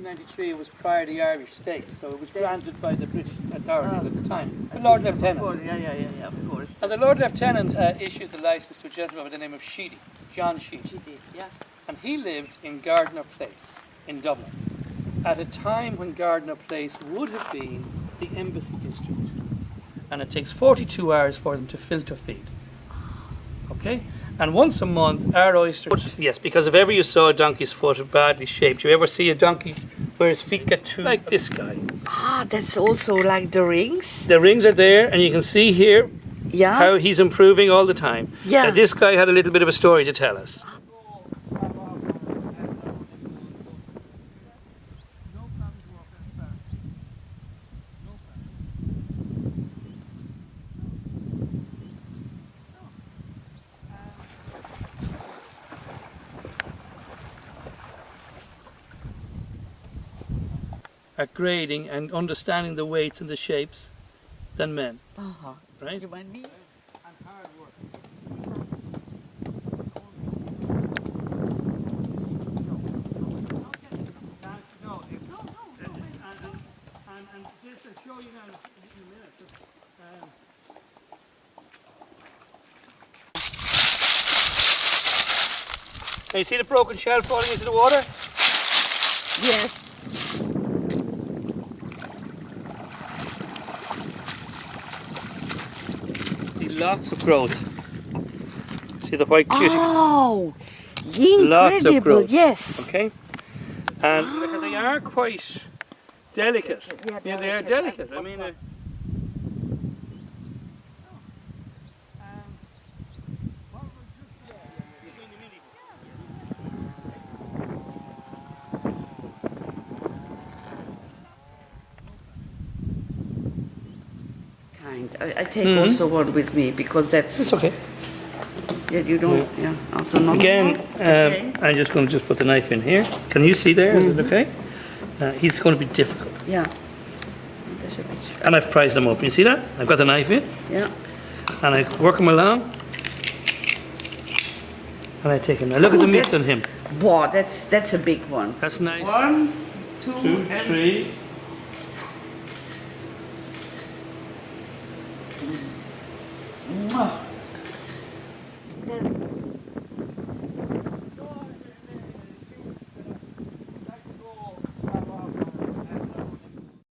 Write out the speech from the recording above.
1793 was prior to the Irish state, so it was granted by the British authorities at the time. The Lord Lieutenant. Yeah, of course. And the Lord Lieutenant issued the license to a gentleman by the name of Sheedy, John Sheedy. Yeah. And he lived in Gardiner Place in Dublin at a time when Gardiner Place would have been the embassy district. And it takes 42 hours for them to filter feed. Okay? And once a month, our oysters... Yes, because if ever you saw a donkey's foot badly shaped, you ever see a donkey where his feet get too... Like this guy. Ah, that's also like the rings? The rings are there, and you can see here how Yeah. he's improving all the time. Yeah. This guy had a little bit of a story to tell us. At grading and understanding the weights and the shapes than men, right? You mind me? And hard work. And just to show you now in a minute. Now you see the broken shell falling into the water? Yes. Lots of growth. See the white cutie? Oh, Lots of incredible, growth. yes. Okay. And look, they are quite delicate. Yeah, They are delicate. I mean, I take also one with me because that's... it's okay. Yeah, you don't... Yeah, also not... Again, Okay. I'm just going to just put the knife in here. Can you see there? Is it okay? He's going to be difficult. Yeah. That's a bit... And I've prized them up. You see that? I've got the knife in. Yeah. And I work him along. And I take him. Now look at the meat on him. Wow, that's a big one. That's nice. 1, 2, 2, 3,